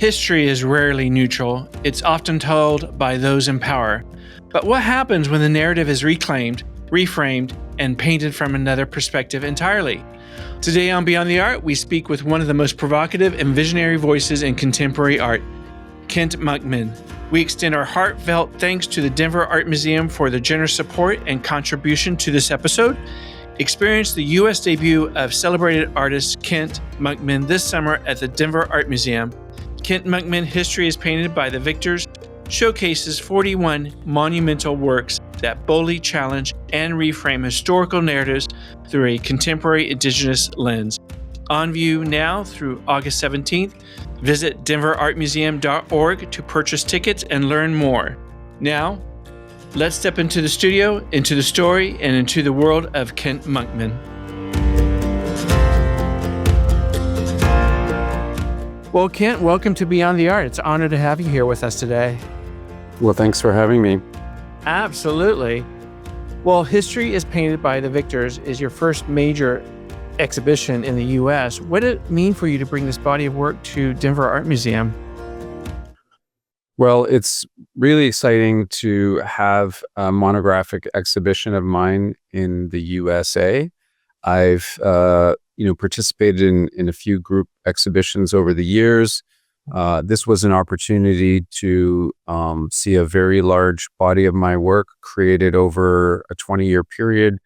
History is rarely neutral. It's often told by those in power. But what happens when the narrative is reclaimed, reframed, and painted from another perspective entirely? Today on Beyond the Art, we speak with one of the most provocative and visionary voices in contemporary art, Kent Monkman. We extend our heartfelt thanks to the Denver Art Museum for their generous support and contribution to this episode. Experience the U.S. debut of celebrated artist Kent Monkman this summer at the Denver Art Museum. Kent Monkman History is Painted by the Victors showcases 41 monumental works that boldly challenge and reframe historical narratives through a contemporary Indigenous lens. On view now through August 17th. Visit denverartmuseum.org to purchase tickets and learn more. Now, let's step into the studio, into the story, and into the world of Kent Monkman. Well, Kent, welcome to Beyond the Art. It's an honor to have you here with us today. Well, thanks for having me. Absolutely. Well, History is Painted by the Victors is your first major exhibition in the U.S. What did it mean for you to bring this body of work to Denver Art Museum? Well, it's really exciting to have a monographic exhibition of mine in the USA. I've participated in a few group exhibitions over the years. This was an opportunity to see a very large body of my work created over a 20-year period,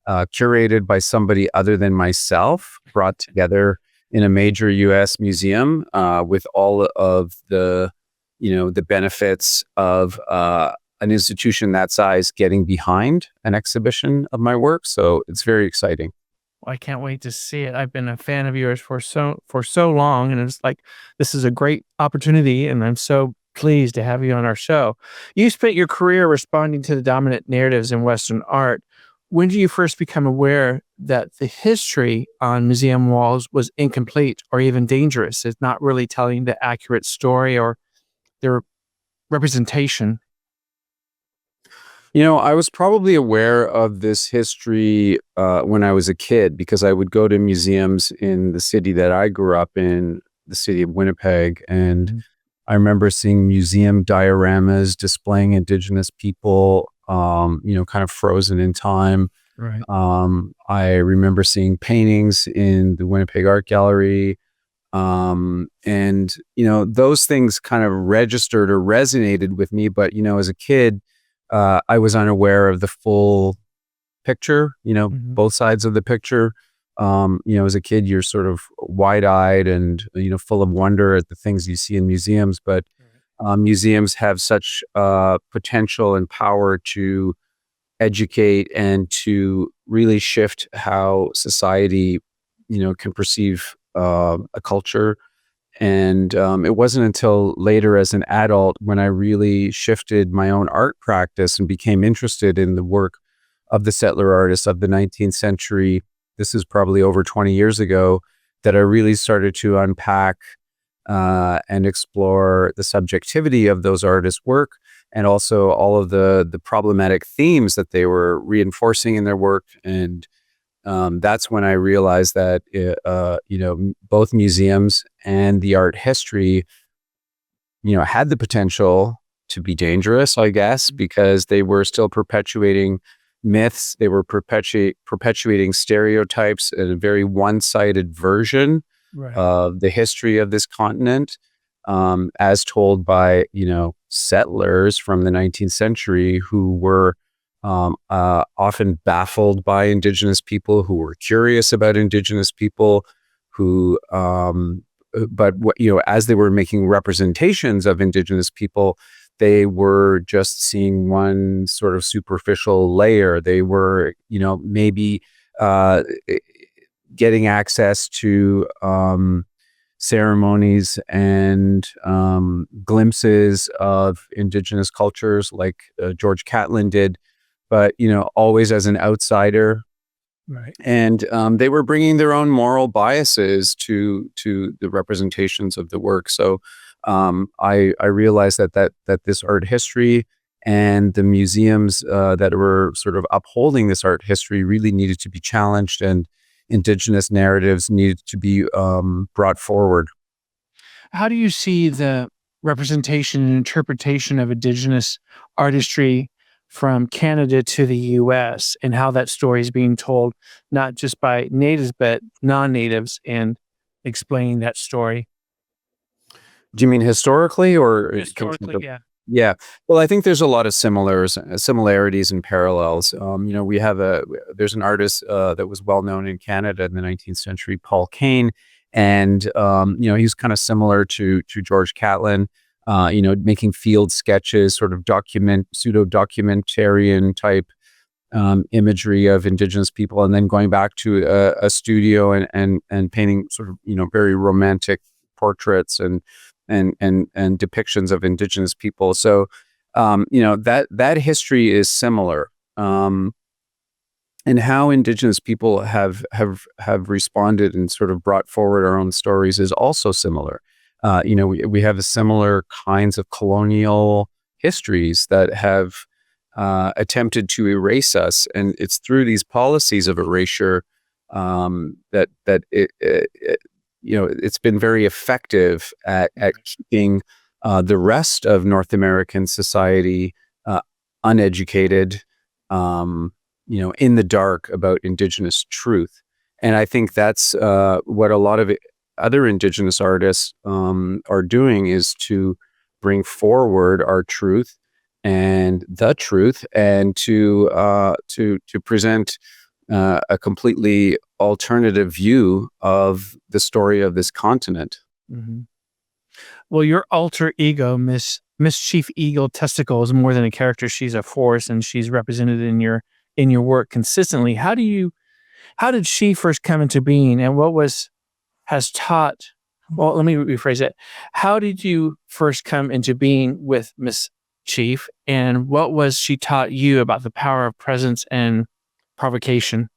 curated by somebody other than myself, brought together in a major U.S. museum with all of the benefits of an institution that size getting behind an exhibition of my work. So it's very exciting. I can't wait to see it. I've been a fan of yours for so long, and it's like, this is a great opportunity, and I'm so pleased to have you on our show. You spent your career responding to the dominant narratives in Western art. When did you first become aware that the history on museum walls was incomplete or even dangerous? It's not really telling the accurate story or their representation. I was probably aware of this history when I was a kid, because I would go to museums in the city that I grew up in, the city of Winnipeg. And I remember seeing museum dioramas displaying Indigenous people, kind of frozen in time. Right. I remember seeing paintings in the Winnipeg Art Gallery. Those things kind of registered or resonated with me. But, as a kid, I was unaware of the full picture, both sides of the picture. As a kid, you're sort of wide-eyed and, full of wonder at the things you see in museums. But museums have such potential and power to educate and to really shift how society, can perceive a culture. And it wasn't until later as an adult when I really shifted my own art practice and became interested in the work of the settler artists of the 19th century. This is probably over 20 years ago that I really started to unpack and explore the subjectivity of those artists' work, and also all of the problematic themes that they were reinforcing in their work. And that's when I realized that, both museums and the art history, had the potential to be dangerous, I guess, because they were still perpetuating myths. They were perpetuating stereotypes and a very one-sided version of the history of this continent, as told by, settlers from the 19th century who were often baffled by Indigenous people, who were curious about Indigenous people, who, as they were making representations of Indigenous people, they were just seeing one sort of superficial layer. They were, maybe getting access to ceremonies and glimpses of Indigenous cultures like George Catlin did, but, always as an outsider. Right. And they were bringing their own moral biases to the representations of the work. So I realized that this art history and the museums that were sort of upholding this art history really needed to be challenged, and Indigenous narratives needed to be brought forward. How do you see the representation and interpretation of Indigenous artistry from Canada to the US, and how that story is being told, not just by natives, but non-natives, and explaining that story? Do you mean historically or Historically, yeah. yeah. Well, I think there's a lot of similarities and parallels. We have there's an artist that was well known in Canada in the 19th century, Paul Kane, and he's kind of similar to George Catlin. Making field sketches, sort of pseudo documentarian type imagery of Indigenous people, and then going back to a studio and painting sort of very romantic portraits and depictions of Indigenous people. So that history is similar. And how Indigenous people have responded and sort of brought forward our own stories is also similar. We have similar kinds of colonial histories that have attempted to erase us, and it's through these policies of erasure that it's been very effective at keeping the rest of North American society uneducated, in the dark about Indigenous truth. And I think that's what a lot of other Indigenous artists are doing, is to bring forward our truth and the truth, and to present a completely alternative view of the story of this continent. Mm-hmm. Well, your alter ego, Miss Chief Eagle Testicle, is more than a character. She's a force, and she's represented in your work consistently. How did she first come into being, and has taught? Well, let me rephrase it. How did you first come into being with Miss Chief, and what was she taught you about the power of presence and provocation?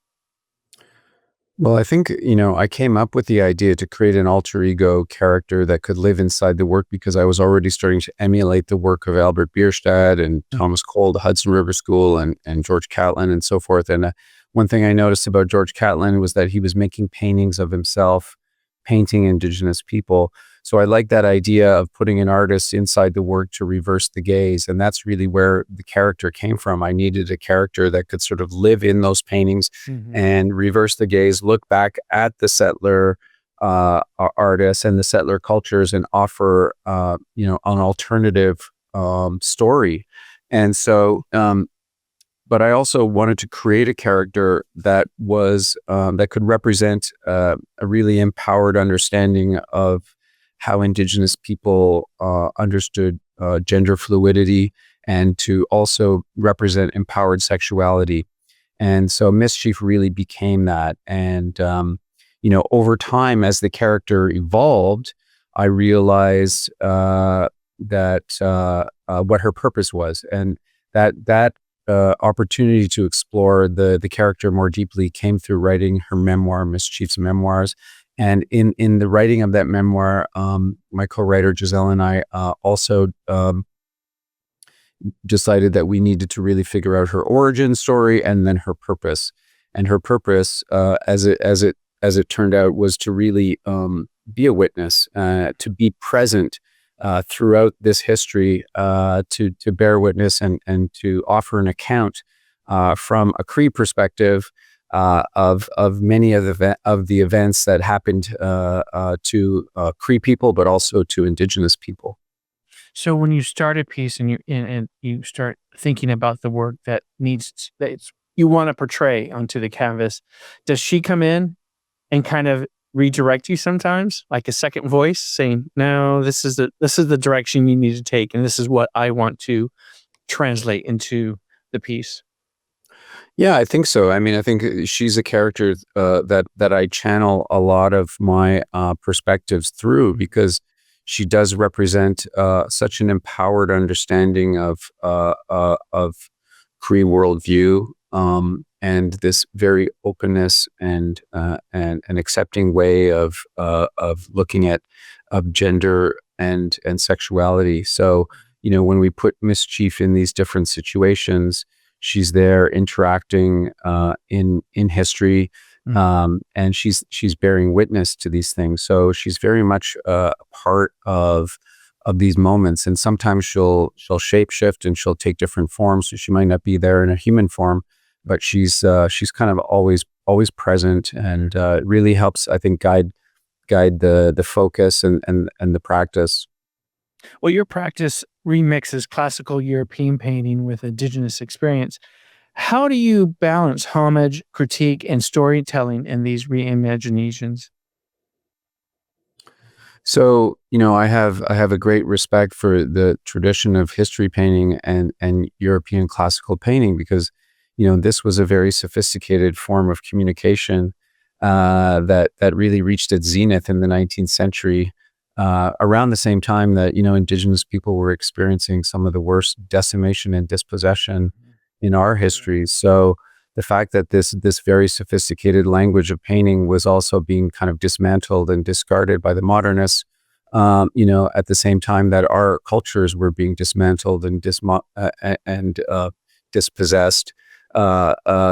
Well, I think, I came up with the idea to create an alter ego character that could live inside the work, because I was already starting to emulate the work of Albert Bierstadt and Thomas Cole, the Hudson River School, and George Catlin and so forth. And one thing I noticed about George Catlin was that he was making paintings of himself, painting Indigenous people. So I like that idea of putting an artist inside the work to reverse the gaze. And that's really where the character came from. I needed a character that could sort of live in those paintings and reverse the gaze, look back at the settler artists and the settler cultures, and offer, an alternative story. And so, but I also wanted to create a character that was that could represent a really empowered understanding of how Indigenous people understood gender fluidity, and to also represent empowered sexuality. And so Miss Chief really became that. And over time, as the character evolved, I realized that what her purpose was, and that opportunity to explore the character more deeply came through writing her memoir, Miss Chief's Memoirs. And in the writing of that memoir, my co-writer Giselle and I also decided that we needed to really figure out her origin story and then her purpose. And her purpose, as it turned out, was to really be a witness, to be present throughout this history, to bear witness and to offer an account from a Cree perspective of many of the events that happened to Cree people, but also to Indigenous people. So when you start a piece and you start thinking about the work that you want to portray onto the canvas, does she come in and kind of redirect you sometimes, like a second voice saying, "No, this is the direction you need to take, and this is what I want to translate into the piece"? Yeah, I think so. I mean, I think she's a character that I channel a lot of my perspectives through, because she does represent such an empowered understanding of Cree worldview, and this very openness and an accepting way of looking at of gender and sexuality. So, when we put Miss Chief in these different situations, she's there interacting in history, And she's bearing witness to these things. So she's very much a part of these moments. And sometimes she'll shape shift and she'll take different forms. So she might not be there in a human form, but she's kind of always present, and it really helps, I think, guide the focus and the practice. Well, your practice remixes classical European painting with Indigenous experience. How do you balance homage, critique, and storytelling in these reimaginations? So, I have a great respect for the tradition of history painting and European classical painting, because, this was a very sophisticated form of communication that really reached its zenith in the 19th century, around the same time that, Indigenous people were experiencing some of the worst decimation and dispossession in our history. So the fact that this very sophisticated language of painting was also being kind of dismantled and discarded by the modernists, at the same time that our cultures were being dismantled and dispossessed,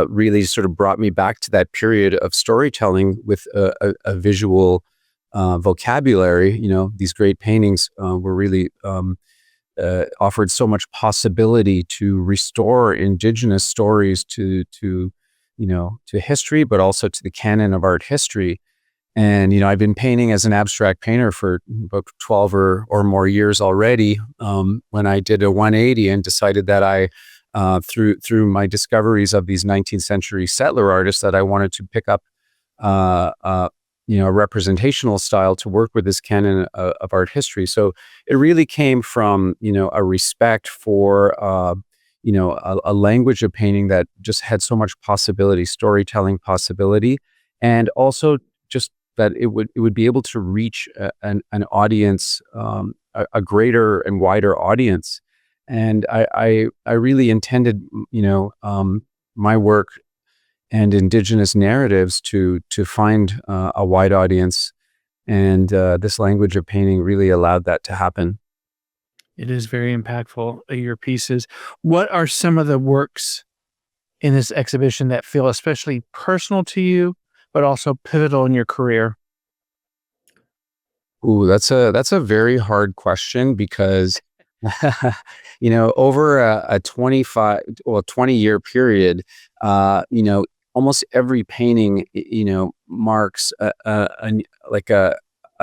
really sort of brought me back to that period of storytelling with a visual vocabulary. These great paintings were really offered so much possibility to restore Indigenous stories to history, but also to the canon of art history. And, I've been painting as an abstract painter for about 12 or more years already. When I did a 180 and decided that I, through my discoveries of these 19th century settler artists, that I wanted to pick up, a representational style to work with this canon of art history. So it really came from, a respect for, a language of painting that just had so much possibility, storytelling possibility, and also just that it would be able to reach an audience, a greater and wider audience. And I really intended, my work and Indigenous narratives to find a wide audience, and this language of painting really allowed that to happen. It is very impactful, your pieces. What are some of the works in this exhibition that feel especially personal to you, but also pivotal in your career? Ooh, that's a very hard question, because over a 20-year period, almost every painting, marks like a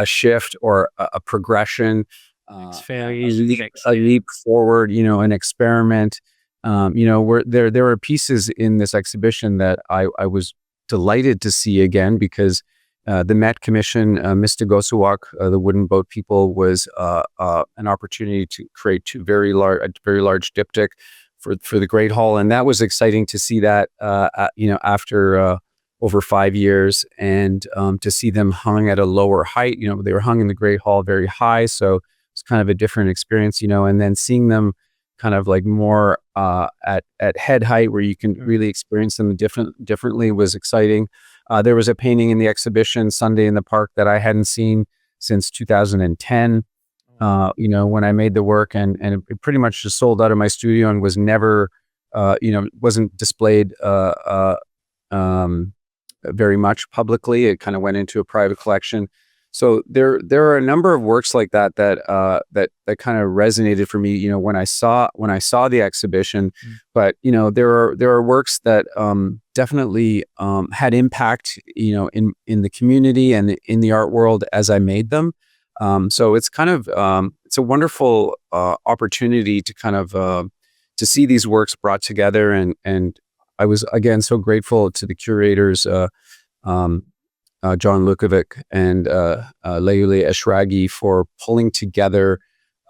shift or a progression, Next a phase, leap, next a leap forward, an experiment. Where there are pieces in this exhibition that I was delighted to see again, because the Met Commission, Mistagosawak, the wooden boat people, was an opportunity to create a very large diptych for the Great Hall, and that was exciting to see that after over 5 years, and to see them hung at a lower height. They were hung in the Great Hall very high, so it's kind of a different experience. And then seeing them kind of like more at head height, where you can really experience them differently, was exciting. There was a painting in the exhibition, Sunday in the Park, that I hadn't seen since 2010. When I made the work, and it pretty much just sold out of my studio and was never, wasn't displayed very much publicly. It kind of went into a private collection. So there are a number of works like that kind of resonated for me, when I saw the exhibition. But there are works that definitely had impact, in the community and in the art world as I made them. So it's kind of it's a wonderful opportunity to kind of to see these works brought together, and I was again so grateful to the curators, John Lukovic and Leule Eshragi, for pulling together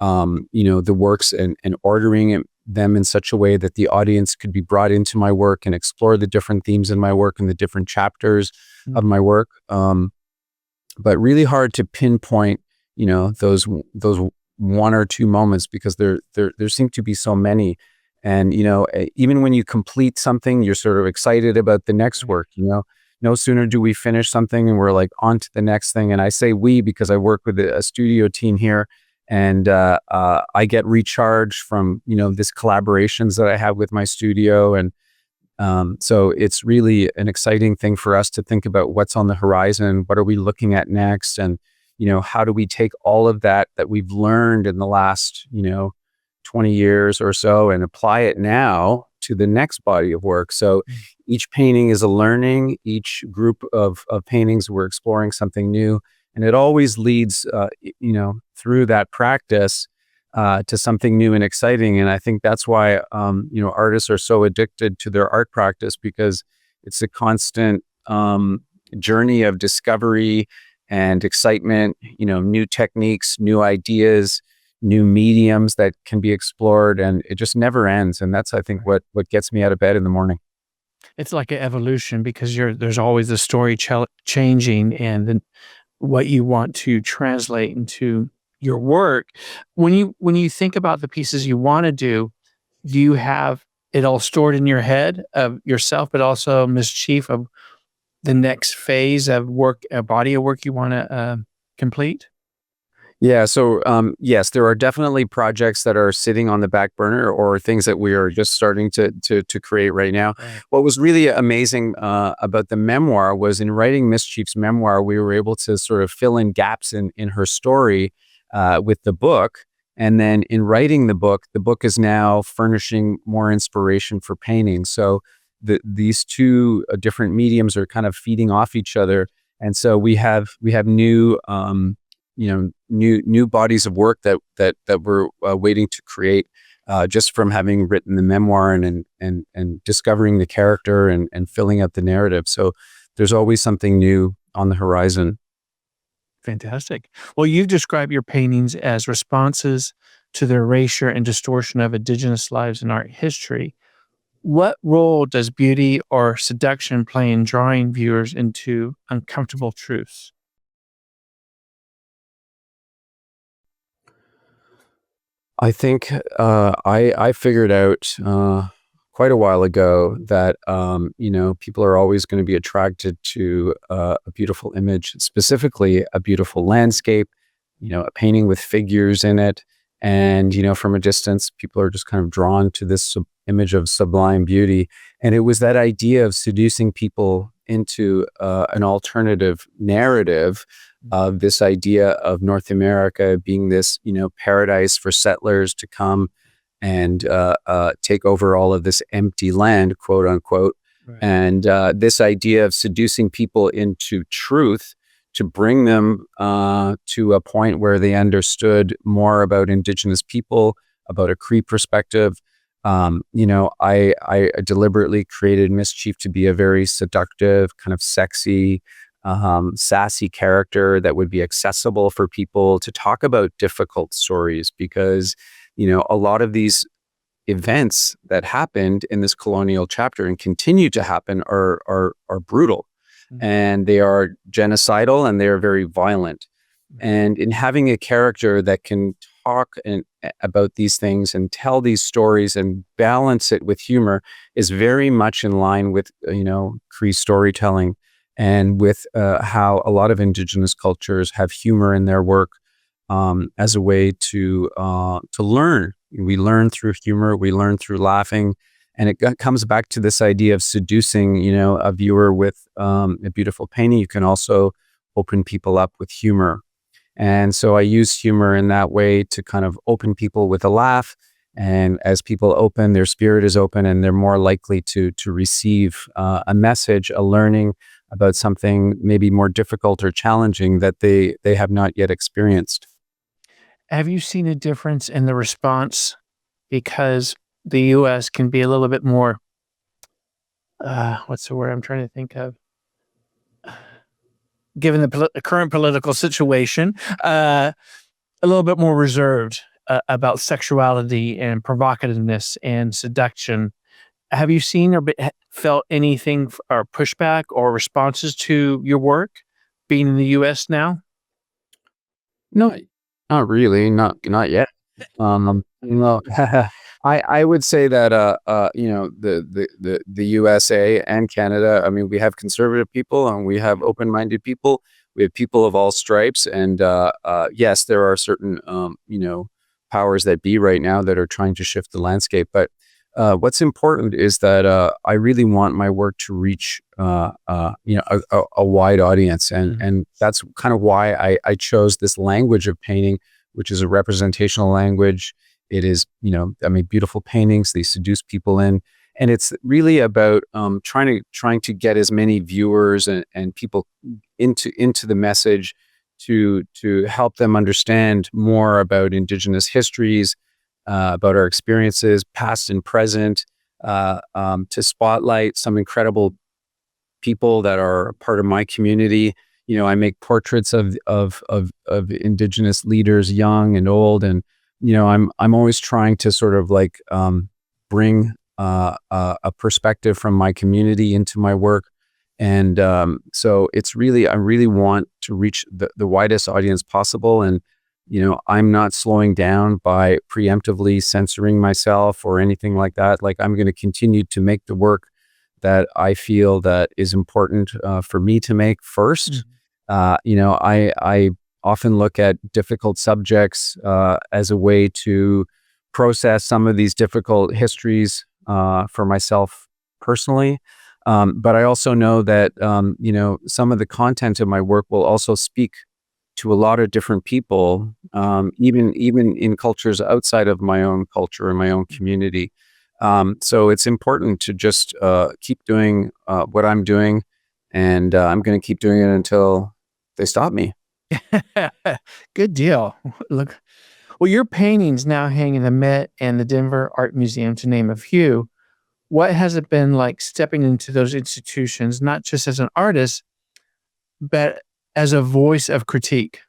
the works and ordering them in such a way that the audience could be brought into my work and explore the different themes in my work and the different chapters of my work. But really hard to pinpoint those one or two moments, because there seem to be so many. And even when you complete something, you're sort of excited about the next work. No sooner do we finish something and we're like on to the next thing. And I say we because I work with a studio team here, and I get recharged from this collaborations that I have with my studio, and So it's really an exciting thing for us to think about what's on the horizon, what are we looking at next, and how do we take all of that we've learned in the last 20 years or so and apply it now to the next body of work. So each painting is a learning, each group of paintings, we're exploring something new. And it always leads, through that practice to something new and exciting. And I think that's why, artists are so addicted to their art practice, because it's a constant journey of discovery and excitement, new techniques, new ideas, new mediums that can be explored, and it just never ends. And that's, I think, what gets me out of bed in the morning. It's like an evolution, because there's always the story changing, and then what you want to translate into your work. When you think about the pieces you want to do you have it all stored in your head of yourself, but also Miss Chief of the next phase of work, a body of work you want to complete? Yeah. So, yes, there are definitely projects that are sitting on the back burner, or things that we are just starting to create right now. Right. What was really amazing about the memoir was, in writing Miss Chief's memoir, we were able to sort of fill in gaps in her story with the book. And then in writing the book is now furnishing more inspiration for painting. So these two different mediums are kind of feeding off each other. And so we have new new bodies of work that we're waiting to create, just from having written the memoir and discovering the character and filling out the narrative. So there's always something new on the horizon. Fantastic. Well, you've described your paintings as responses to the erasure and distortion of Indigenous lives in art history. What role does beauty or seduction play in drawing viewers into uncomfortable truths? I think I figured out quite a while ago that people are always going to be attracted to a beautiful image, specifically a beautiful landscape, a painting with figures in it, and from a distance, people are just kind of drawn to this image of sublime beauty. And it was that idea of seducing people into an alternative narrative of this idea of North America being this, paradise for settlers to come and take over all of this empty land, quote unquote. Right. And this idea of seducing people into truth to bring them to a point where they understood more about Indigenous people, about a Cree perspective. I deliberately created Miss Chief to be a very seductive, kind of sexy, sassy character that would be accessible for people to talk about difficult stories, because a lot of these events that happened in this colonial chapter and continue to happen are brutal, and they are genocidal, and they are very violent. And in having a character that can talk about these things and tell these stories and balance it with humor is very much in line with Cree storytelling, and with how a lot of Indigenous cultures have humor in their work as a way to learn. We learn through humor. We learn through laughing. And it comes back to this idea of seducing, a viewer with a beautiful painting. You can also open people up with humor. And so I use humor in that way to kind of open people with a laugh. And as people open, their spirit is open, and they're more likely to receive a message, a learning about something maybe more difficult or challenging that they have not yet experienced. Have you seen a difference in the response? Because the US can be a little bit more, what's the word I'm trying to think of? Given the current political situation, a little bit more reserved about sexuality and provocativeness and seduction. Have you seen or felt anything or pushback or responses to your work being in the US now? No, not really, not yet. No, I would say that the USA and Canada. I mean, we have conservative people and we have open-minded people. We have people of all stripes, and yes, there are certain powers that be right now that are trying to shift the landscape. But what's important is that I really want my work to reach a wide audience, and that's kind of why I chose this language of painting, which is a representational language. It is, beautiful paintings. They seduce people in, and it's really about trying to get as many viewers and people into the message to help them understand more about Indigenous histories, about our experiences, past and present, to spotlight some incredible people that are part of my community. I make portraits of Indigenous leaders, young and old, and I'm always trying to sort of like bring a perspective from my community into my work. And so I really want to reach the widest audience possible. And I'm not slowing down by preemptively censoring myself or anything like that. Like, I'm going to continue to make the work that I feel that is important for me to make first. I often look at difficult subjects as a way to process some of these difficult histories for myself personally. But I also know that, some of the content of my work will also speak to a lot of different people, even in cultures outside of my own culture and my own community. So it's important to just keep doing what I'm doing, and I'm going to keep doing it until they stop me. Good deal. Look, well, your paintings now hang in the Met and the Denver Art Museum, to name a few. What has it been like stepping into those institutions, not just as an artist, but as a voice of critique?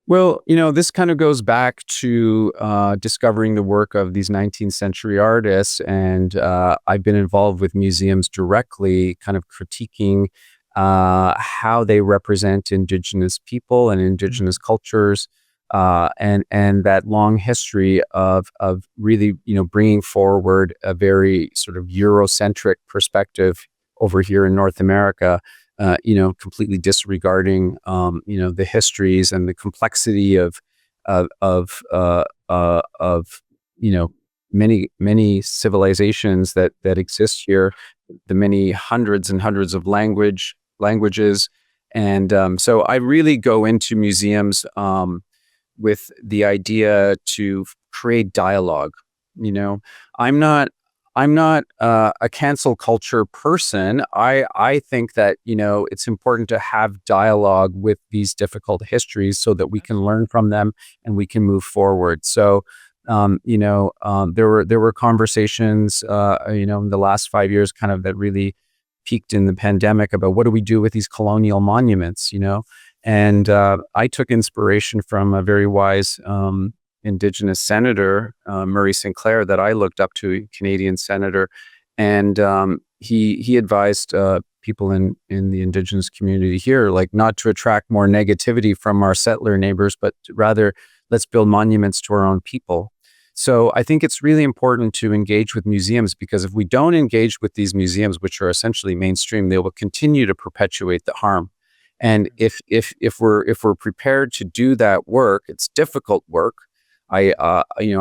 Well, this kind of goes back to discovering the work of these 19th century artists. And I've been involved with museums directly, kind of critiquing how they represent Indigenous people and Indigenous cultures, and that long history of really, bringing forward a very sort of Eurocentric perspective over here in North America. Completely disregarding, the histories and the complexity of many civilizations that exist here, the many hundreds and hundreds of languages, and so I really go into museums with the idea to create dialogue. I'm not a cancel culture person. I think that, it's important to have dialogue with these difficult histories so that we can learn from them and we can move forward. So, there were conversations, in the last 5 years, kind of that really peaked in the pandemic about what do we do with these colonial monuments, and I took inspiration from a very wise Indigenous senator, Murray Sinclair, that I looked up to, a Canadian senator, and he advised people in the Indigenous community here, like, not to attract more negativity from our settler neighbors, but rather let's build monuments to our own people. So I think it's really important to engage with museums, because if we don't engage with these museums, which are essentially mainstream, they will continue to perpetuate the harm. And if we're prepared to do that work, it's difficult work. I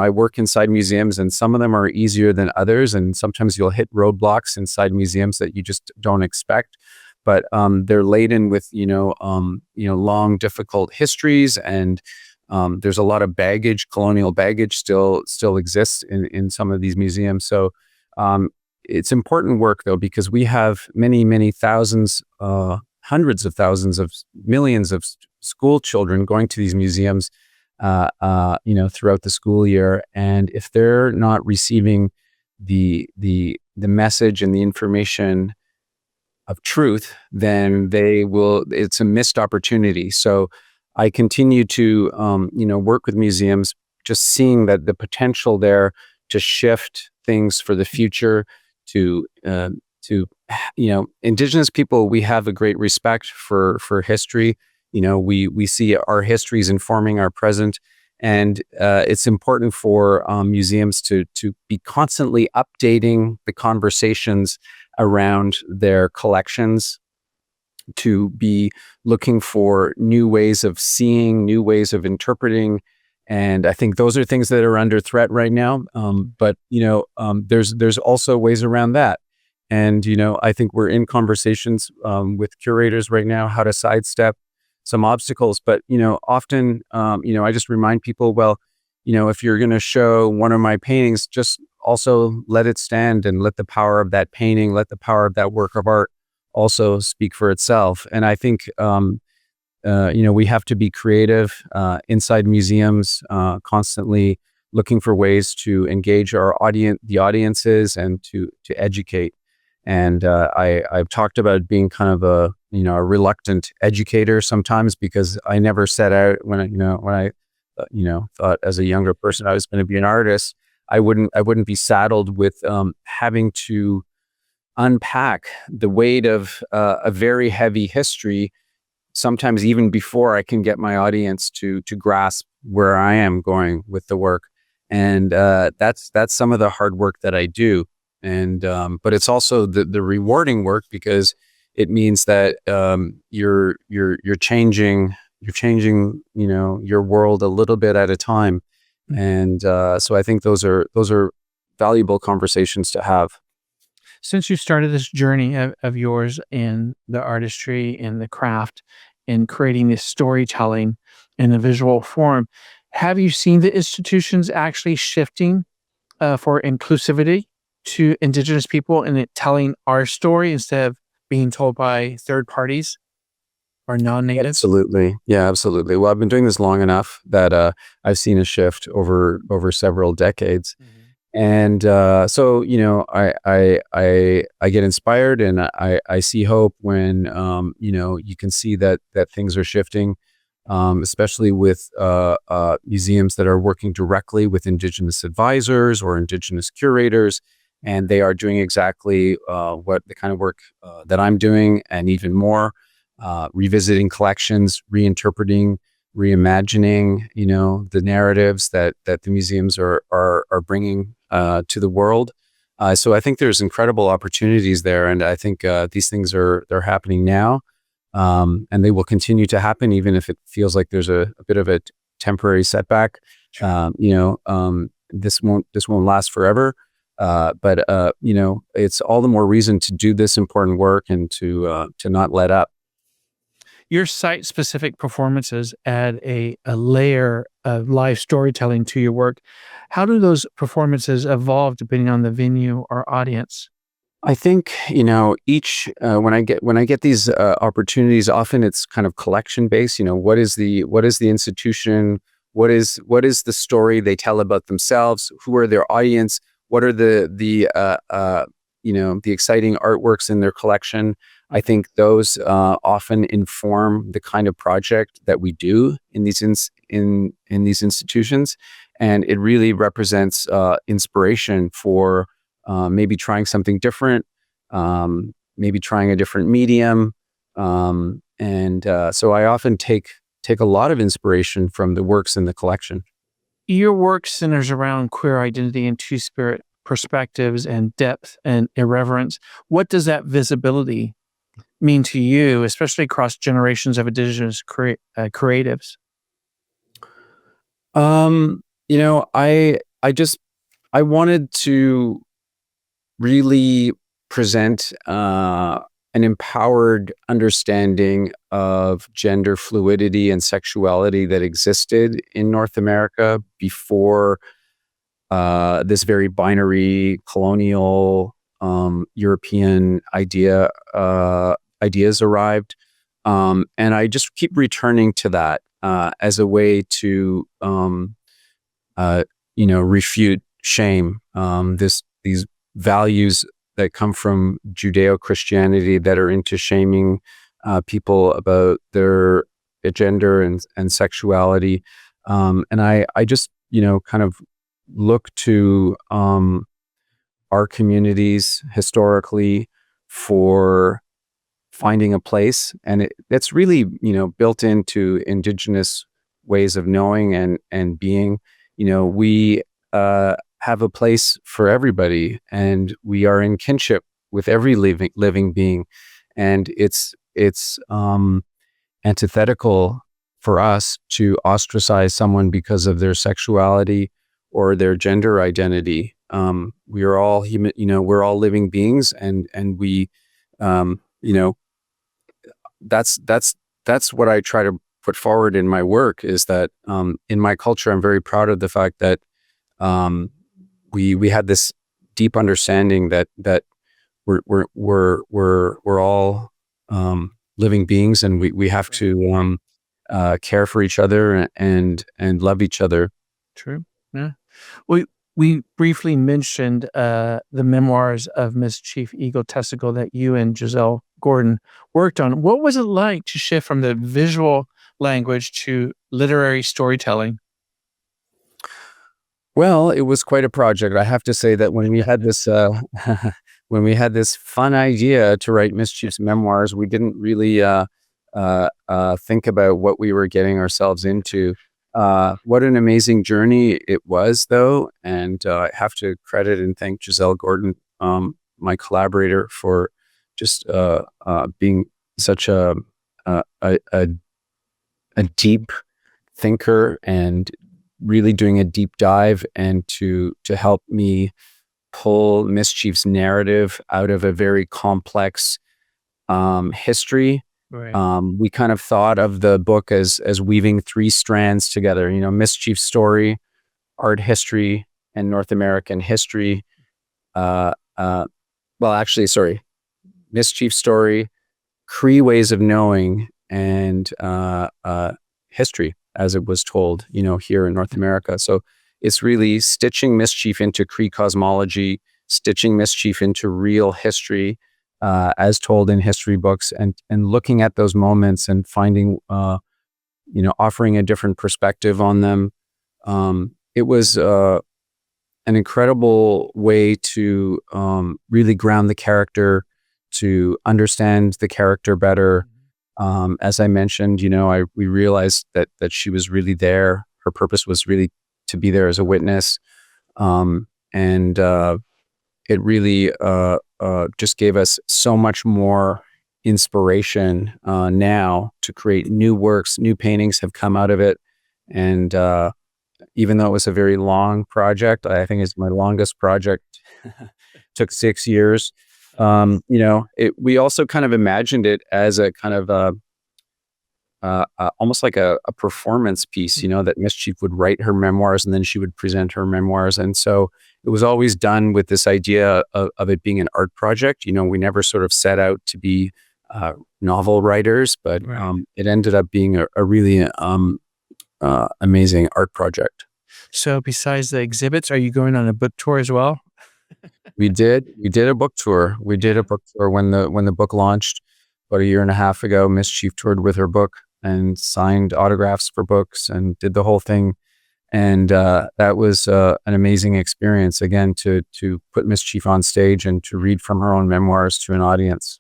work inside museums, and some of them are easier than others, and sometimes you'll hit roadblocks inside museums that you just don't expect. But they're laden with long, difficult histories, and there's a lot of baggage, colonial baggage, still exists in some of these museums. So it's important work, though, because we have many thousands, hundreds of thousands of millions of school children going to these museums throughout the school year. And if they're not receiving the message and the information of truth, then it's a missed opportunity. So I continue to, work with museums, just seeing that the potential there to shift things for the future, to Indigenous people, we have a great respect for history. We see our histories informing our present, and it's important for museums to be constantly updating the conversations around their collections, to be looking for new ways of seeing, new ways of interpreting, And I think those are things that are under threat right now. But there's also ways around that. And I think we're in conversations with curators right now how to sidestep some obstacles. But often I just remind people, well, if you're going to show one of my paintings, just also let it stand and let the power of that painting, let the power of that work of art also speak for itself. And I think we have to be creative inside museums, constantly looking for ways to engage the audiences, and to educate. And I've talked about being kind of a reluctant educator sometimes, because I never set out when I thought as a younger person I was going to be an artist. I wouldn't be saddled with having to unpack the weight of a very heavy history, sometimes even before I can get my audience to grasp where I am going with the work. And that's some of the hard work that I do. And but it's also the rewarding work, because it means that you're changing your world a little bit at a time. And so I think those are valuable conversations to have. Since you started this journey of yours in the artistry and the craft in creating this storytelling in a visual form, have you seen the institutions actually shifting for inclusivity to Indigenous people and it telling our story instead of being told by third parties or non-natives? Absolutely. Yeah, absolutely. Well, I've been doing this long enough that I've seen a shift over several decades. And so, I get inspired, and I see hope when, you can see that things are shifting, especially with museums that are working directly with Indigenous advisors or Indigenous curators. And they are doing exactly what the kind of work that I'm doing, and even more, revisiting collections, reinterpreting, reimagining, the narratives that the museums are bringing to the world. So I think there's incredible opportunities there, and I think these things they're happening now, and they will continue to happen, even if it feels like there's a bit of a temporary setback. This won't last forever, but it's all the more reason to do this important work and to not let up. Your site-specific performances add a layer of live storytelling to your work. How do those performances evolve depending on the venue or audience? I think each when I get these opportunities, often it's kind of collection based. What is the institution? What is the story they tell about themselves? Who are their audience? What are the exciting artworks in their collection? I think those often inform the kind of project that we do in these in these institutions, and it really represents inspiration for maybe trying something different, maybe trying a different medium, and so I often take a lot of inspiration from the works in the collection. Your work centers around queer identity and two-spirit perspectives and depth and irreverence. What does that visibility mean to you, especially across generations of Indigenous creatives? I wanted to really present an empowered understanding of gender fluidity and sexuality that existed in North America before this very binary colonial European ideas arrived. And I just keep returning to that as a way to refute shame. These values that come from Judeo-Christianity that are into shaming people about their gender and sexuality. And I just, kind of look to our communities historically for finding a place. And it's really, built into Indigenous ways of knowing and being. We have a place for everybody, and we are in kinship with every living being. And it's antithetical for us to ostracize someone because of their sexuality or their gender identity. We are all human, we're all living beings, and we, that's what I try to put forward in my work, is that in my culture, I'm very proud of the fact that we had this deep understanding that we're all living beings, and we have to care for each other and love each other. True. Yeah. We briefly mentioned the memoirs of Miss Chief Eagle Testicle that you and Giselle Gordon worked on. What was it like to shift from the visual language to literary storytelling? Well, it was quite a project. I have to say that when we had this when we had this fun idea to write Miss Chief's memoirs, we didn't really think about what we were getting ourselves into. What an amazing journey it was, though, and I have to credit and thank Giselle Gordon, my collaborator, for just being such a deep thinker and really doing a deep dive, and to help me pull Miss Chief's narrative out of a very complex history. Right. We kind of thought of the book as weaving three strands together. Miss Chief's story, art history, and North American history. Well, actually, sorry, Miss Chief's story, Cree ways of knowing, and history as it was told, here in North America. So it's really stitching Miss Chief into Cree cosmology, stitching Miss Chief into real history, as told in history books, and looking at those moments and finding, offering a different perspective on them. It was an incredible way to really ground the character, to understand the character better. As I mentioned, we realized that she was really there. Her purpose was really to be there as a witness. And it really just gave us so much more inspiration now to create new works. New paintings have come out of it. And even though it was a very long project, I think it's my longest project, took 6 years. We also kind of imagined it as a kind of almost like a performance piece, that Miss Chief would write her memoirs and then she would present her memoirs. And so it was always done with this idea of it being an art project. We never sort of set out to be novel writers, but Right. it ended up being a really amazing art project. So besides the exhibits, are you going on a book tour as well? We did a book tour. We did a book tour when the book launched about a year and a half ago. Miss Chief toured with her book and signed autographs for books and did the whole thing. And that was an amazing experience, again, to put Miss Chief on stage and to read from her own memoirs to an audience.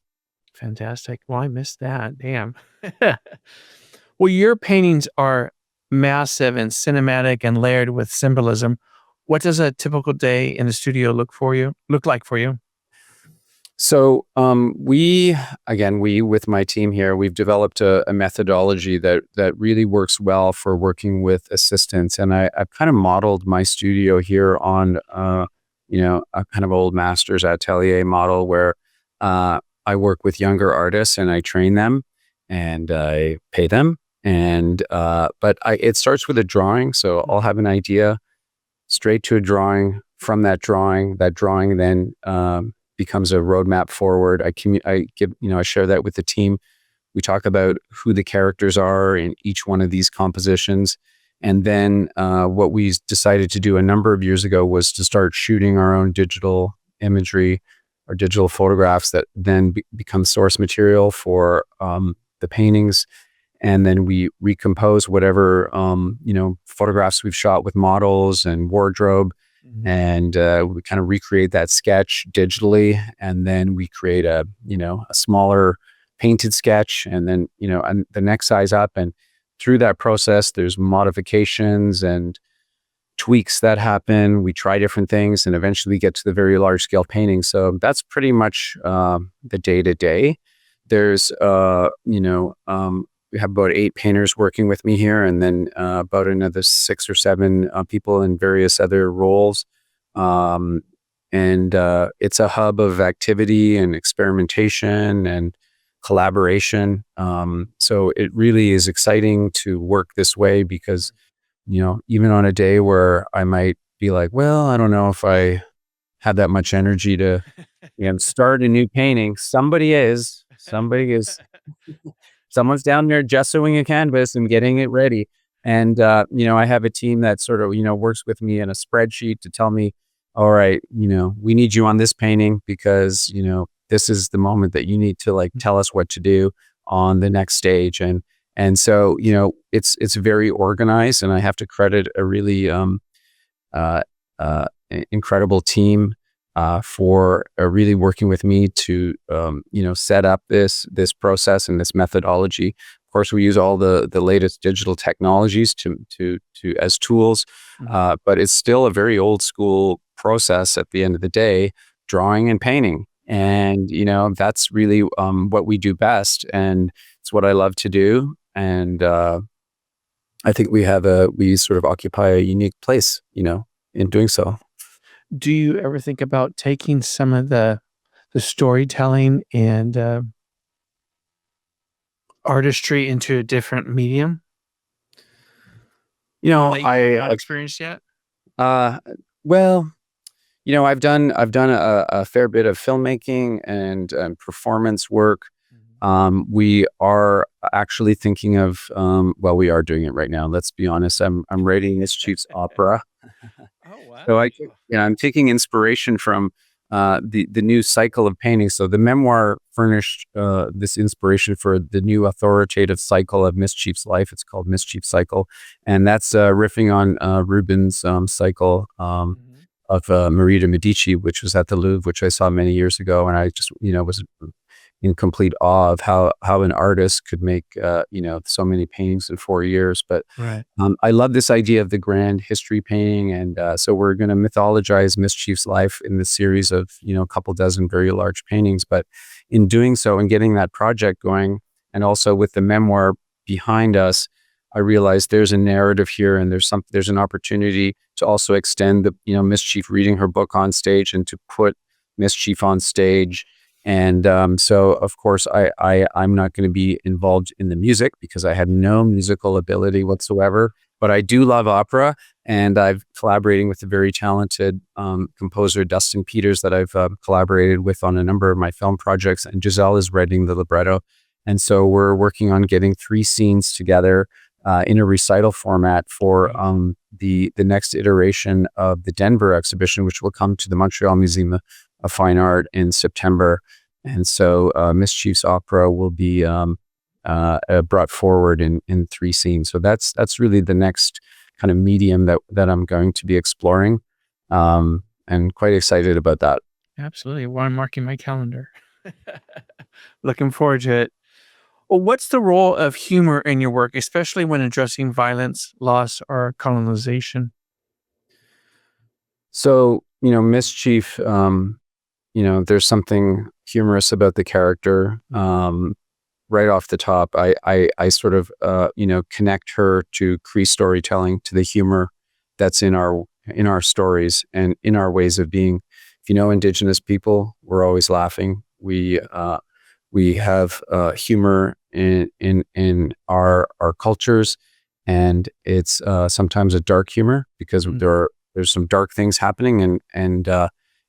Fantastic. Well, I missed that. Damn. Well, your paintings are massive and cinematic and layered with symbolism. What does a typical day in the studio look like for you? So we with my team here, we've developed a methodology that really works well for working with assistants, and I've kind of modeled my studio here on a kind of old master's atelier model where I work with younger artists and I train them and I pay them, and but it starts with a drawing. So I'll have an idea, straight to a drawing. From that drawing then becomes a roadmap forward. I share that with the team. We talk about who the characters are in each one of these compositions. And then what we decided to do a number of years ago was to start shooting our own digital imagery or digital photographs that then become source material for the paintings. And then we recompose whatever photographs we've shot with models and wardrobe. And we kind of recreate that sketch digitally, and then we create a smaller painted sketch, and then and the next size up. And through that process, there's modifications and tweaks that happen. We try different things, and eventually get to the very large scale painting. So that's pretty much the day to day. There's we have about 8 painters working with me here, and then about another 6 or 7 people in various other roles. And it's a hub of activity and experimentation and collaboration. So it really is exciting to work this way because, even on a day where I might be like, well, I don't know if I have that much energy to start a new painting. Somebody is. Someone's down there gessoing a canvas and getting it ready. And, I have a team that sort of, works with me in a spreadsheet to tell me, all right, we need you on this painting because, this is the moment that you need to like tell us what to do on the next stage. And so, it's very organized, and I have to credit a really uh, incredible team for really working with me to set up this process and this methodology. Of course, we use all the latest digital technologies to as tools, but it's still a very old school process at the end of the day, drawing and painting. And that's really what we do best, and it's what I love to do. And I think we sort of occupy a unique place, in doing so. Do you ever think about taking some of the storytelling and artistry into a different medium? That you've not experienced yet? Well, I've done a fair bit of filmmaking and performance work. We are actually thinking of, well, we are doing it right now. Let's be honest. I'm writing Miss Chief's opera. Oh, wow. So I'm taking inspiration from the new cycle of painting. So the memoir furnished this inspiration for the new authoritative cycle of Miss Chief's life. It's called Miss Chief Cycle, and that's riffing on Rubens' cycle of Marie de Medici, which was at the Louvre, which I saw many years ago, and I just was in complete awe of how an artist could make so many paintings in 4 years. But Right. I love this idea of the grand history painting, and so we're going to mythologize Miss Chief's life in this series of a couple dozen very large paintings. But in doing so and getting that project going, and also with the memoir behind us, I realized there's a narrative here, and there's an opportunity to also extend the Miss Chief reading her book on stage and to put Miss Chief on stage. And so, of course, I'm not going to be involved in the music because I have no musical ability whatsoever. But I do love opera, and I'm collaborating with a very talented composer, Dustin Peters, that I've collaborated with on a number of my film projects. And Giselle is writing the libretto. And so we're working on getting 3 scenes together in a recital format for the next iteration of the Denver exhibition, which will come to the Montreal Museum of Fine Art in September. And so Miss Chief's opera will be brought forward in 3 scenes. So that's really the next kind of medium that I'm going to be exploring, and quite excited about that. Absolutely. Well, I'm marking my calendar. Looking forward to it. Well, what's the role of humor in your work, especially when addressing violence, loss, or colonization? So, Miss Chief, there's something humorous about the character. Right off the top, I sort of, connect her to Cree storytelling, to the humor that's in our stories and in our ways of being. If Indigenous people, we're always laughing. We have humor in our cultures, and it's sometimes a dark humor because there's some dark things happening, and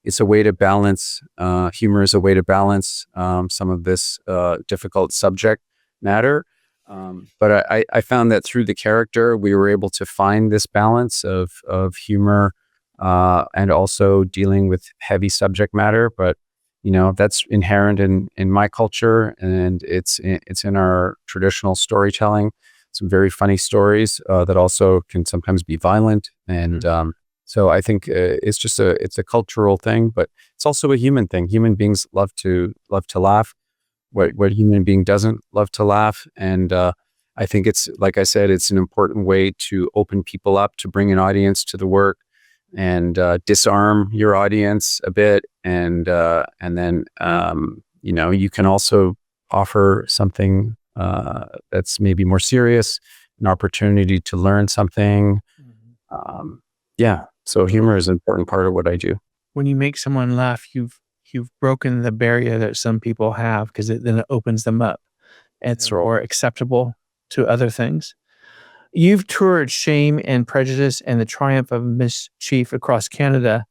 it's a way to balance. Humor is a way to balance some of this difficult subject matter. But I found that through the character, we were able to find this balance of humor and also dealing with heavy subject matter. But that's inherent in my culture, and it's in our traditional storytelling. Some very funny stories that also can sometimes be violent, and so I think it's a cultural thing, but it's also a human thing. Human beings love to laugh. What human being doesn't love to laugh? And I think it's, like I said, it's an important way to open people up, to bring an audience to the work, and disarm your audience a bit, and then you can also offer something that's maybe more serious, an opportunity to learn something. Yeah. So humor is an important part of what I do. When you make someone laugh, you've broken the barrier that some people have because then it opens them up. It's more acceptable to other things. You've toured Shame and Prejudice and the Triumph of Miss Chief across Canada.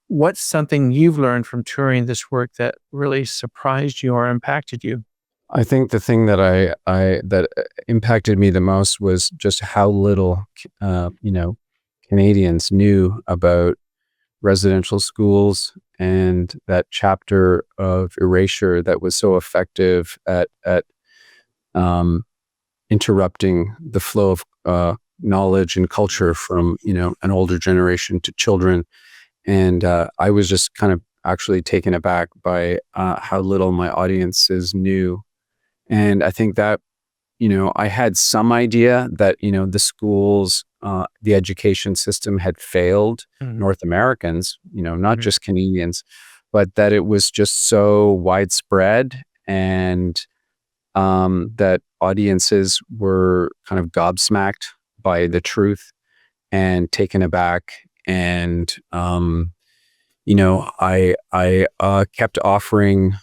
What's something you've learned from touring this work that really surprised you or impacted you? I think the thing that that impacted me the most was just how little, Canadians knew about residential schools and that chapter of erasure that was so effective at um, interrupting the flow of knowledge and culture from an older generation to children. And I was just kind of actually taken aback by how little my audiences knew. And I think that I had some idea that the schools, the education system had failed North Americans, not just Canadians, but that it was just so widespread, and that audiences were kind of gobsmacked by the truth and taken aback. And I kept offering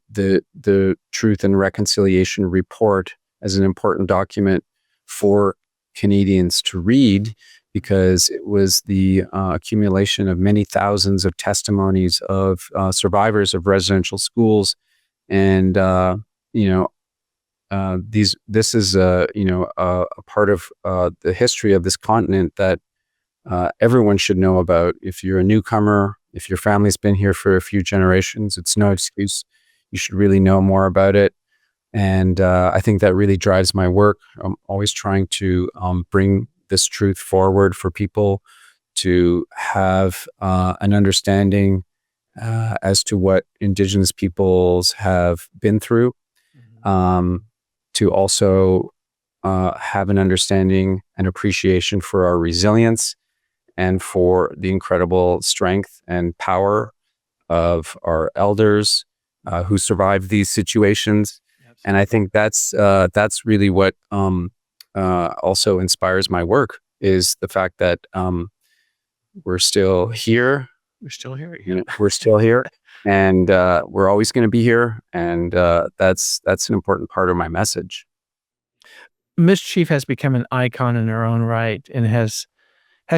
the Truth and Reconciliation Report as an important document for Canadians to read, because it was the accumulation of many thousands of testimonies of survivors of residential schools. And this is a part of the history of this continent that everyone should know about. If you're a newcomer, if your family's been here for a few generations, it's no excuse. You should really know more about it. And I think that really drives my work. I'm always trying to bring this truth forward for people to have an understanding as to what Indigenous peoples have been through, to also have an understanding and appreciation for our resilience and for the incredible strength and power of our elders who survived these situations. Absolutely. And I think that's really what also inspires my work, is the fact that we're still here. We're still here. We're still here, and we're always going to be here. And that's an important part of my message. Miss Chief has become an icon in her own right, and has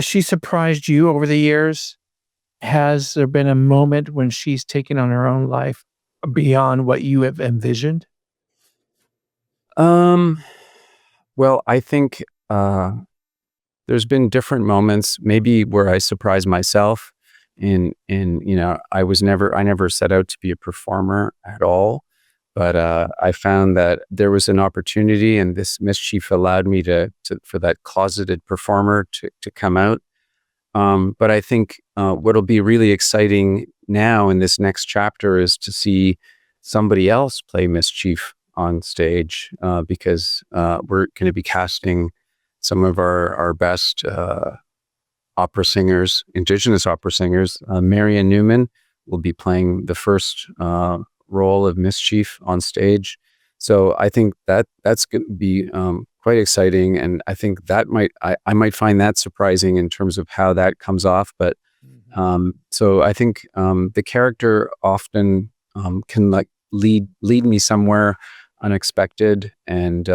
she surprised you over the years? Has there been a moment when she's taken on her own life beyond what you have envisioned? Well, I think there's been different moments, maybe where I surprise myself. I never set out to be a performer at all, but I found that there was an opportunity, and this Miss Chief allowed me for that closeted performer to come out. But I think what'll be really exciting now in this next chapter is to see somebody else play Miss Chief on stage, because we're going to be casting some of our best opera singers, Indigenous opera singers. Marian Newman will be playing the first role of Miss Chief on stage. So I think that's going to be quite exciting, and I think that I might find that surprising in terms of how that comes off. But so I think the character often can lead me somewhere unexpected, and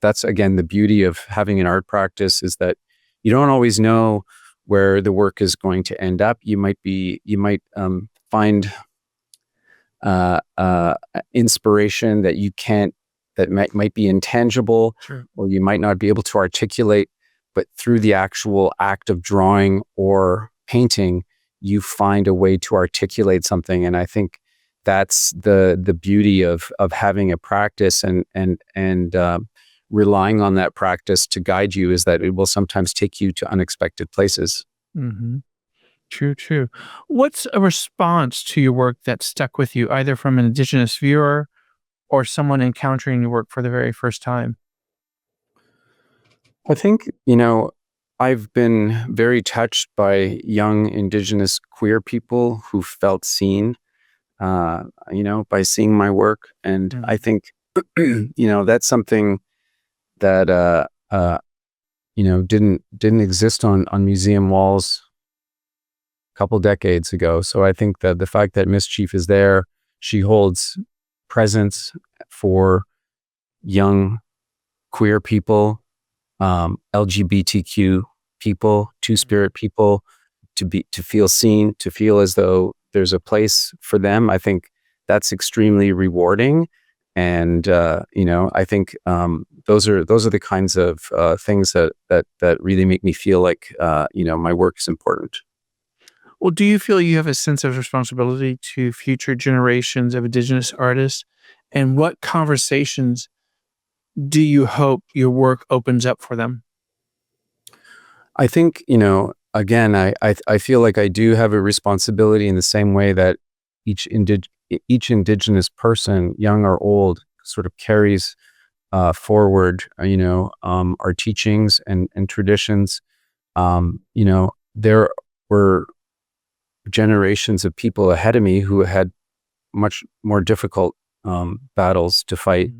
that's again the beauty of having an art practice, is that you don't always know where the work is going to end up. You might find inspiration that might be intangible. Sure. Or you might not be able to articulate, but through the actual act of drawing or painting, you find a way to articulate something. And I think that's the beauty of having a practice and relying on that practice to guide you, is that it will sometimes take you to unexpected places. Mm-hmm. True. What's a response to your work that stuck with you, either from an Indigenous viewer or someone encountering your work for the very first time? I think, I've been very touched by young Indigenous queer people who felt seen, by seeing my work. And I think That's something that didn't exist on museum walls a couple decades ago. So I think that the fact that Miss Chief is there, she holds presence for young queer people, LGBTQ people, two-spirit people, to feel seen, to feel as though there's a place for them. I think that's extremely rewarding. And I think those are the kinds of things that really make me feel like my work is important. Well, do you feel you have a sense of responsibility to future generations of Indigenous artists? And what conversations do you hope your work opens up for them? I think, again, I feel like I do have a responsibility in the same way that each Indigenous person, young or old, sort of carries forward, our teachings and traditions. There were generations of people ahead of me who had much more difficult battles to fight.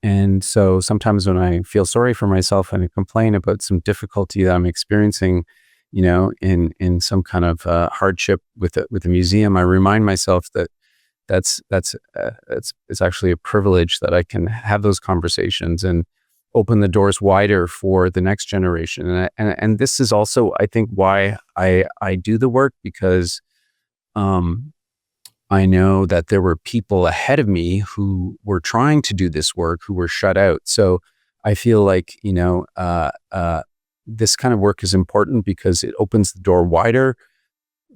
And so sometimes when I feel sorry for myself and I complain about some difficulty that I'm experiencing, in some kind of hardship with a museum, I remind myself that it's actually a privilege that I can have those conversations and open the doors wider for the next generation. And this is also, I think, why I do the work, because I know that there were people ahead of me who were trying to do this work who were shut out. So I feel like, this kind of work is important because it opens the door wider,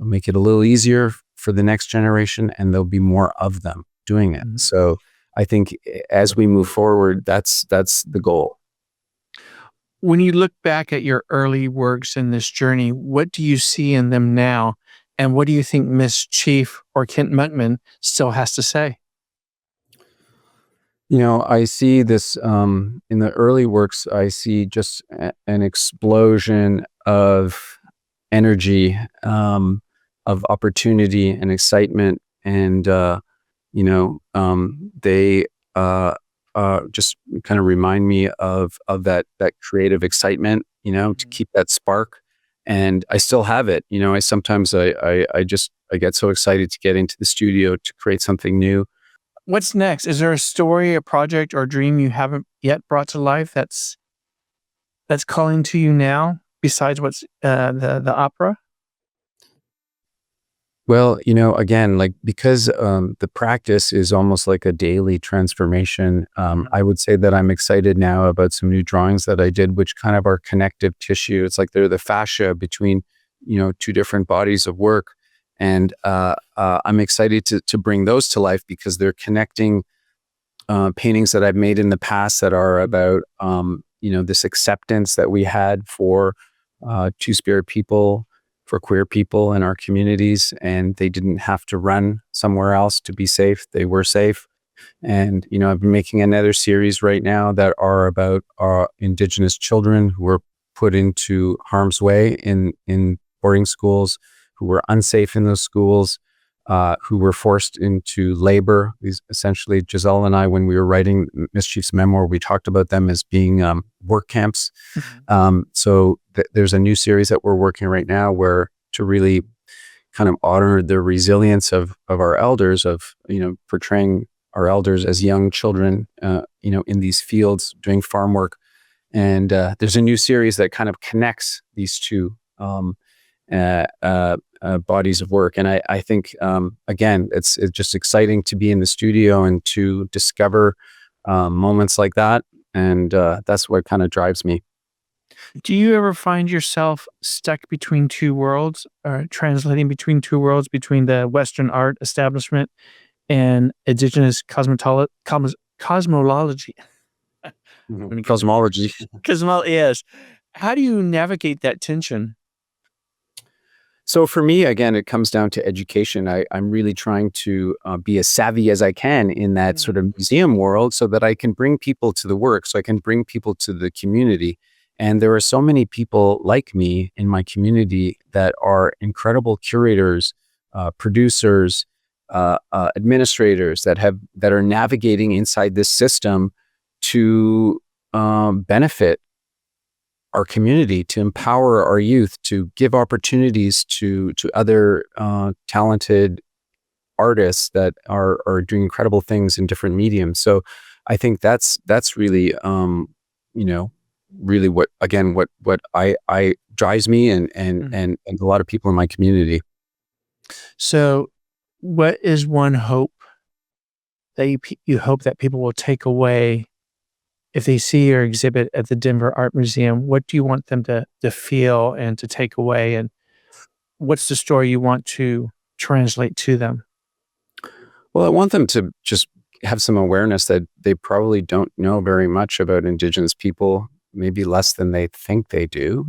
make it a little easier for the next generation, and there'll be more of them doing it. So I think as we move forward, that's the goal. When you look back at your early works in this journey, what do you see in them now? And what do you think Miss Chief or Kent Monkman still has to say? I see this in the early works. I see just an explosion of energy, of opportunity and excitement, and they just kind of remind me of that creative excitement, to keep that spark. And I still have it. I sometimes I get so excited to get into the studio to create something new. What's next? Is there a story, a project, or dream you haven't yet brought to life that's calling to you now, besides what's the opera? Well, again, like, because the practice is almost like a daily transformation, I would say that I'm excited now about some new drawings that I did, which kind of are connective tissue. It's like they're the fascia between, two different bodies of work. And I'm excited to bring those to life because they're connecting paintings that I've made in the past that are about, this acceptance that we had for two-spirit people, for queer people in our communities, and they didn't have to run somewhere else to be safe. They were safe. And, I've been making another series right now that are about Indigenous children who were put into harm's way in boarding schools, who were unsafe in those schools, who were forced into labor. These, essentially, Giselle and I, when we were writing Miss Chief's memoir, we talked about them as being work camps. So there's a new series that we're working right now where to really kind of honor the resilience of our elders, of, portraying our elders as young children, in these fields doing farm work. And there's a new series that kind of connects these two bodies of work. And I think, again, it's just exciting to be in the studio and to discover moments like that. And that's what kind of drives me. Do you ever find yourself stuck between two worlds, or translating between two worlds, between the Western art establishment and Indigenous cosmology? Let me get this. Cosmology. Yes. How do you navigate that tension? So for me, again, it comes down to education. I'm really trying to be as savvy as I can in that sort of museum world so that I can bring people to the work, so I can bring people to the community. And there are so many people like me in my community that are incredible curators, producers, administrators that are navigating inside this system to benefit our community, to empower our youth, to give opportunities to other talented artists that are doing incredible things in different mediums. So I think that's really really what I drives me and a lot of people in my community. So what is one hope that you hope that people will take away if they see your exhibit at the Denver Art Museum? What do you want them to feel and to take away? And what's the story you want to translate to them? Well, I want them to just have some awareness that they probably don't know very much about Indigenous people, maybe less than they think they do,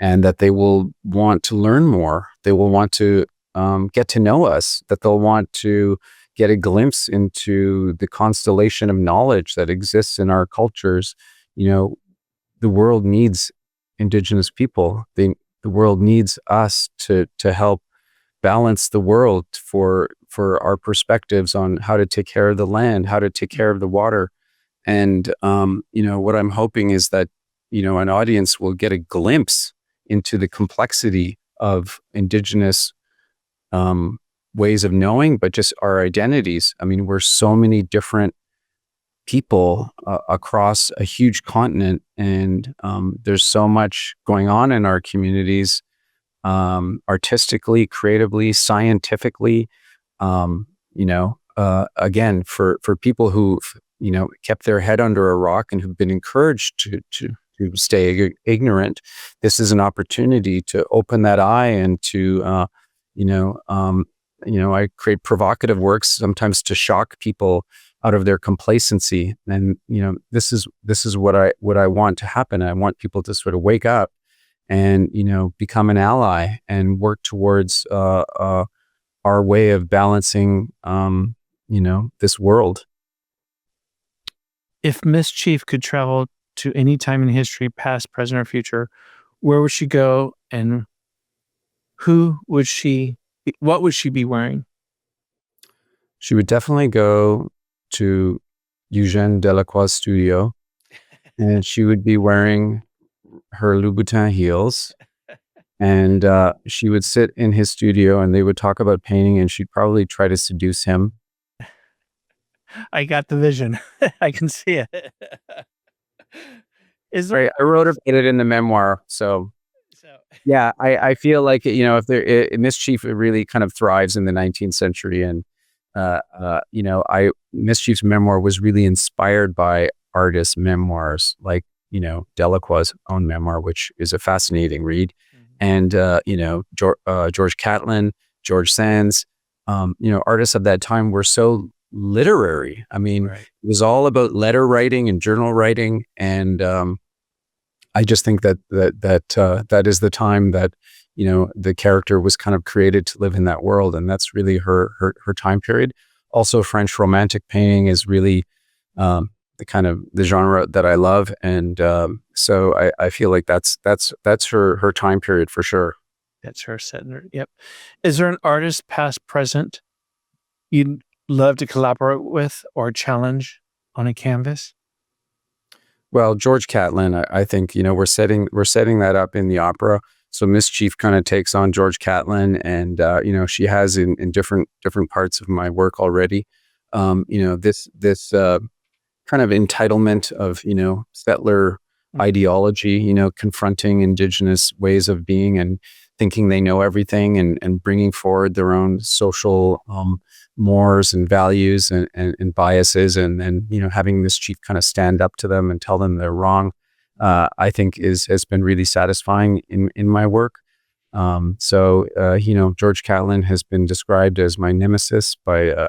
and that they will want to learn more. They will want to get to know us, that they'll want to get a glimpse into the constellation of knowledge that exists in our cultures. The world needs Indigenous people. The world needs us to help balance the world for our perspectives on how to take care of the land, how to take care of the water. And, what I'm hoping is that, an audience will get a glimpse into the complexity of Indigenous ways of knowing, but just our identities. I mean, we're so many different people across a huge continent, and there's so much going on in our communities, artistically, creatively, scientifically. Again, for people who've kept their head under a rock and who've been encouraged to stay ignorant, this is an opportunity to open that eye and to I create provocative works sometimes to shock people out of their complacency. And this is what I want to happen. I want people to sort of wake up and become an ally and work towards our way of balancing this world. If Miss Chief could travel to any time in history, past, present, or future, where would she go, and what would she be wearing? She would definitely go to Eugène Delacroix's studio, and she would be wearing her Louboutin heels, and she would sit in his studio and they would talk about painting, and she'd probably try to seduce him. I got the vision. I can see it. Right. I wrote about it in the memoir. So yeah, I feel like, if Miss Chief really kind of thrives in the 19th century, and Miss Chief's memoir was really inspired by artists' memoirs, like Delacroix's own memoir, which is a fascinating read, and George Catlin, George Sands, artists of that time were so literary. I mean, It was all about letter writing and journal writing, and I just think that is the time that the character was kind of created to live in that world, and that's really her time period. Also, French Romantic painting is really the genre that I love, and so I feel like that's her time period for sure. That's her setting. Yep. Is there an artist, past, present, you'd love to collaborate with or challenge on a canvas? Well, George Catlin, I think we're setting that up in the opera. So Miss Chief kind of takes on George Catlin, and she has in different parts of my work already. This kind of entitlement of settler ideology, confronting Indigenous ways of being and thinking they know everything, and bringing forward their own social mores and values and biases, and having Miss Chief kind of stand up to them and tell them they're wrong. I think has been really satisfying in my work. So George Catlin has been described as my nemesis by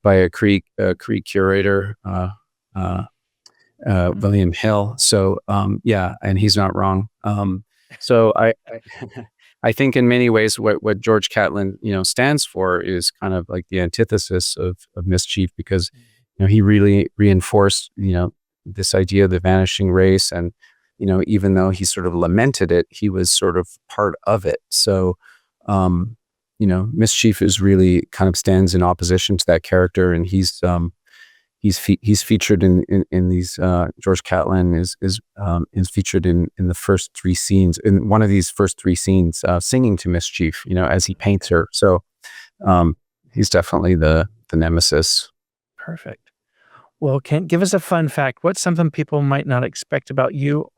a Cree curator, William Hill. So and he's not wrong. So I think in many ways what George Catlin stands for is kind of like the antithesis of Miss Chief, because he really reinforced this idea of the vanishing race, and even though he sort of lamented it, he was sort of part of it. So Miss Chief is really kind of stands in opposition to that character, and he's featured in these. George Catlin is featured in the first 3 scenes, in one of these first 3 scenes, singing to Miss Chief, as he paints her. So he's definitely the nemesis. Perfect. Well, Kent, give us a fun fact. What's something people might not expect about you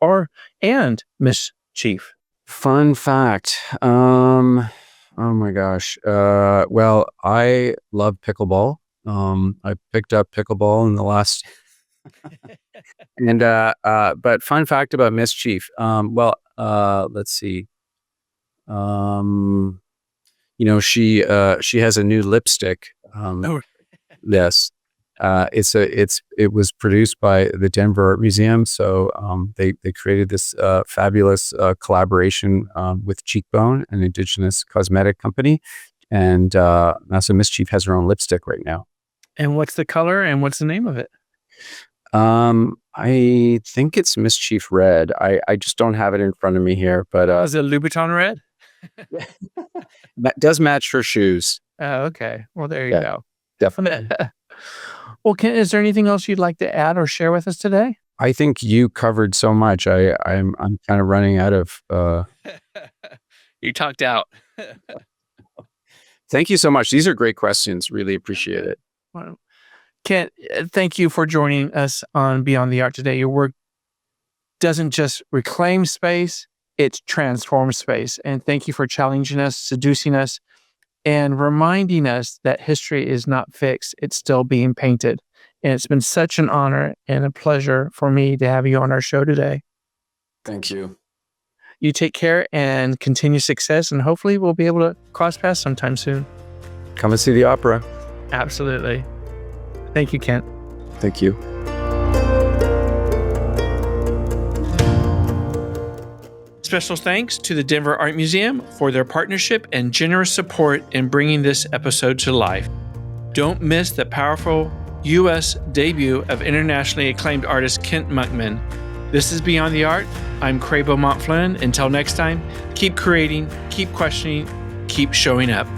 and Miss Chief? Fun fact. Oh my gosh. Well, I love pickleball. I picked up pickleball in the last, and but fun fact about Miss Chief. Let's see. She has a new lipstick. Yes. It was produced by the Denver Art Museum. So they created this fabulous collaboration with Cheekbone, an Indigenous cosmetic company, and so Miss Chief has her own lipstick right now. And what's the color and what's the name of it? I think it's Miss Chief Red. I just don't have it in front of me here, but is it Louboutin red? That does match her shoes. Oh, okay. Well, there you go. Definitely. Well, Kent, is there anything else you'd like to add or share with us today? I think you covered so much. I'm kind of running out of. You talked out. Thank you so much. These are great questions. Really appreciate it. Well, Kent, thank you for joining us on Beyond the Art today. Your work doesn't just reclaim space, it transforms space. And thank you for challenging us, seducing us, and reminding us that history is not fixed. It's still being painted. And it's been such an honor and a pleasure for me to have you on our show today. Thank you. You take care and continue success, and hopefully we'll be able to cross paths sometime soon. Come and see the opera. Absolutely. Thank you, Kent. Thank you. Special thanks to the Denver Art Museum for their partnership and generous support in bringing this episode to life. Don't miss the powerful U.S. debut of internationally acclaimed artist Kent Monkman. This is Beyond the Art. I'm Cree Beaumont Flynn. Until next time, keep creating, keep questioning, keep showing up.